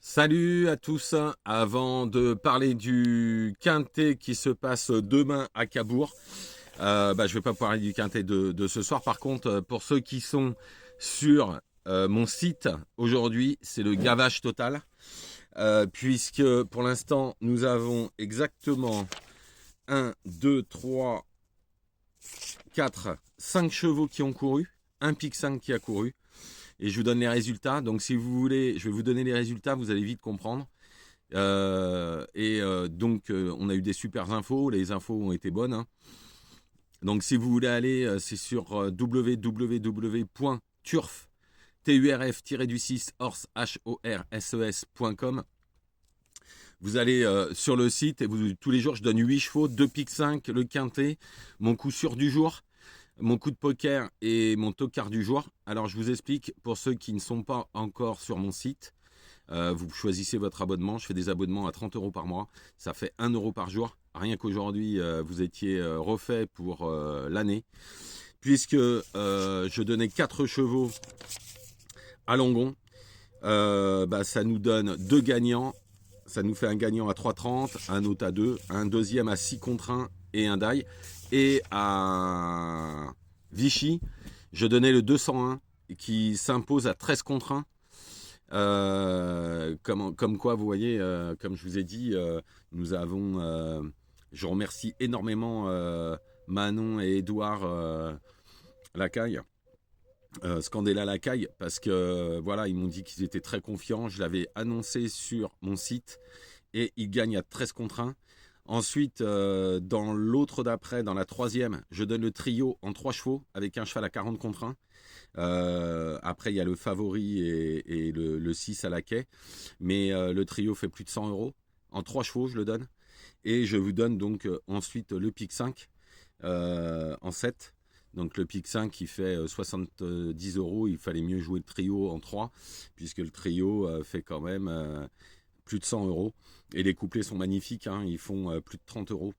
Salut à tous. Avant de parler du quintet qui se passe demain à Cabourg, je ne vais pas parler du quintet de ce soir. Par contre, pour ceux qui sont sur mon site aujourd'hui, c'est le gavage total. Puisque pour l'instant, nous avons exactement 5 chevaux qui ont couru, un pic 5 qui a couru. Et je vous donne les résultats. Donc si vous voulez, je vais vous donner les résultats, vous allez vite comprendre. On a eu des super infos, les infos ont été bonnes. Hein. Donc si vous voulez aller, c'est sur www.turf-horses.com. Vous allez sur le site et tous les jours je donne 8 chevaux, 2 pics 5, le quintet, mon coup sûr du jour, mon coup de poker et mon tocard du jour. Alors je vous explique pour ceux qui ne sont pas encore sur mon site. Vous choisissez votre abonnement. Je fais des abonnements à 30 € par mois. Ça fait 1 € par jour. Rien qu'aujourd'hui, vous étiez refait pour l'année. Puisque je donnais 4 chevaux à Longon. Ça nous donne 2 gagnants. Ça nous fait un gagnant à 3,30, un autre à 2, un deuxième à 6 contre 1 et un die. Et à Vichy, je donnais le 201 qui s'impose à 13 contre 1. Comme quoi, vous voyez, comme je vous ai dit, nous avons... je remercie énormément Manon et Édouard Lacaille. Scandella Lacaille, parce que voilà, ils m'ont dit qu'ils étaient très confiants. Je l'avais annoncé sur mon site et ils gagnent à 13 contre 1. Ensuite, dans l'autre d'après, dans la troisième, je donne le trio en 3 chevaux avec un cheval à 40 contre 1. Après, il y a le favori et le 6 à la quai. Mais le trio fait plus de 100 €. En 3 chevaux, je le donne. Et je vous donne donc ensuite le pic 5 en 7. Donc le pic 5 qui fait 70 €. Il fallait mieux jouer le trio en 3, puisque le trio fait quand même plus de 100 €. Et les couplets sont magnifiques, hein, ils font plus de 30 €.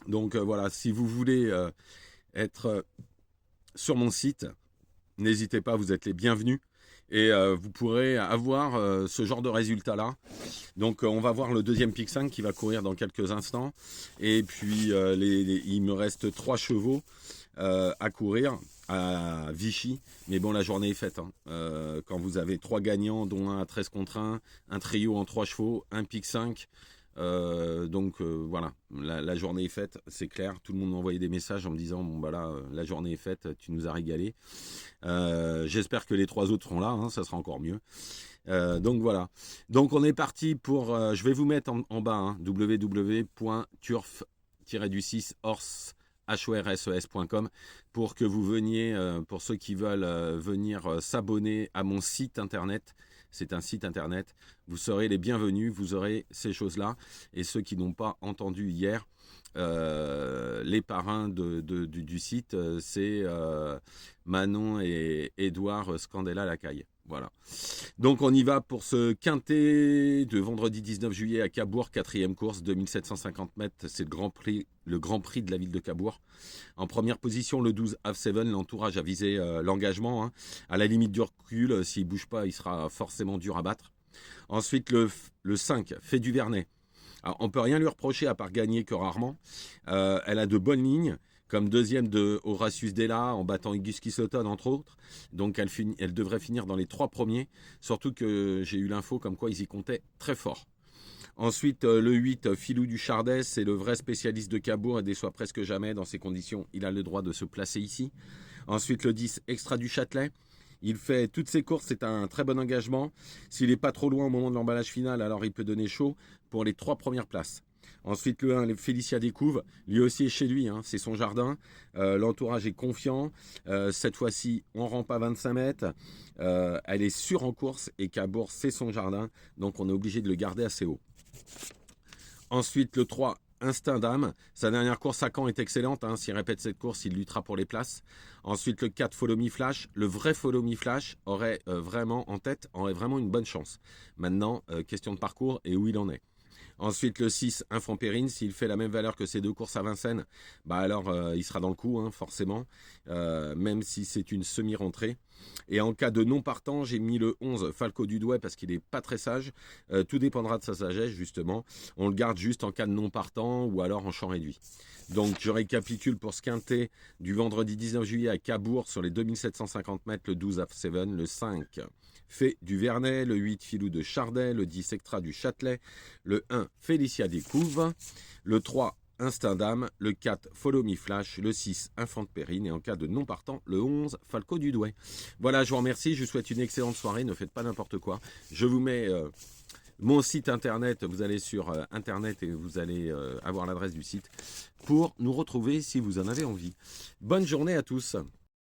Donc voilà, si vous voulez être sur mon site, n'hésitez pas, vous êtes les bienvenus. Et vous pourrez avoir ce genre de résultat-là. Donc on va voir le deuxième pic 5 qui va courir dans quelques instants. Et puis il me reste 3 chevaux à courir à Vichy. Mais bon, la journée est faite. Hein. Quand vous avez 3 gagnants, dont un à 13 contre 1 trio en 3 chevaux, un pic 5. Voilà, la journée est faite, c'est clair. Tout le monde m'a envoyé des messages en me disant bon bah là, la journée est faite, tu nous as régalé. J'espère que les 3 autres seront là, hein, ça sera encore mieux. Donc voilà. Donc on est parti pour. Je vais vous mettre en bas hein, www.turf-horses.com pour que vous veniez, pour ceux qui veulent venir s'abonner à mon site internet. C'est un site internet. Vous serez les bienvenus, vous aurez ces choses-là. Et ceux qui n'ont pas entendu hier, les parrains du site, c'est Manon et Édouard Scandella Lacaille. Voilà. Donc on y va pour ce quintet de vendredi 19 juillet à Cabourg, 4e course, 2750 mètres. C'est le grand prix de la ville de Cabourg. En première position, le 12 Have 7, l'entourage a visé l'engagement. Hein. À la limite du recul, s'il ne bouge pas, il sera forcément dur à battre. Ensuite, le 5, Fait du Vernet. Alors, on ne peut rien lui reprocher à part gagner que rarement. Elle a de bonnes lignes. Comme deuxième de Horatius Della en battant Igus Kisloton entre autres. Donc elle devrait finir dans les 3 premiers. Surtout que j'ai eu l'info comme quoi ils y comptaient très fort. Ensuite le 8, Filou du Chardès, c'est le vrai spécialiste de Cabourg et déçoit presque jamais. Dans ces conditions, il a le droit de se placer ici. Ensuite le 10, Extra du Châtelet. Il fait toutes ses courses, c'est un très bon engagement. S'il n'est pas trop loin au moment de l'emballage final, alors il peut donner chaud pour les 3 premières places. Ensuite, le 1, Félicia Découvre, lui aussi est chez lui, hein, c'est son jardin. L'entourage est confiant. Cette fois-ci, on ne rampe pas 25 mètres. Elle est sûre en course et Cabourg, c'est son jardin. Donc, on est obligé de le garder assez haut. Ensuite, le 3, Instinct d'âme. Sa dernière course à Caen est excellente. Hein. S'il répète cette course, il luttera pour les places. Ensuite, le 4, Follow Me Flash. Le vrai Follow Me Flash aurait vraiment en tête, aurait vraiment une bonne chance. Maintenant, question de parcours et où il en est. Ensuite, le 6, Infant Périne, s'il fait la même valeur que ses 2 courses à Vincennes, bah alors il sera dans le coup, hein, forcément, même si c'est une semi-rentrée. Et en cas de non partant, j'ai mis le 11 Falco du Douai parce qu'il n'est pas très sage. Tout dépendra de sa sagesse, justement. On le garde juste en cas de non partant ou alors en champ réduit. Donc je récapitule pour ce quintet du vendredi 19 juillet à Cabourg sur les 2750 mètres, le 12 F7, le 5 Fait du Vernet, le 8 Filou de Chardet, le 10 Extra du Châtelet, le 1 Félicia des Couves, le 3 Instinct d'âme, le 4 Follow Me Flash, le 6 Infant de Périne et en cas de non partant, le 11 Falco du Douai. Voilà, je vous remercie, je vous souhaite une excellente soirée, ne faites pas n'importe quoi. Je vous mets mon site internet, vous allez sur internet et vous allez avoir l'adresse du site pour nous retrouver si vous en avez envie. Bonne journée à tous.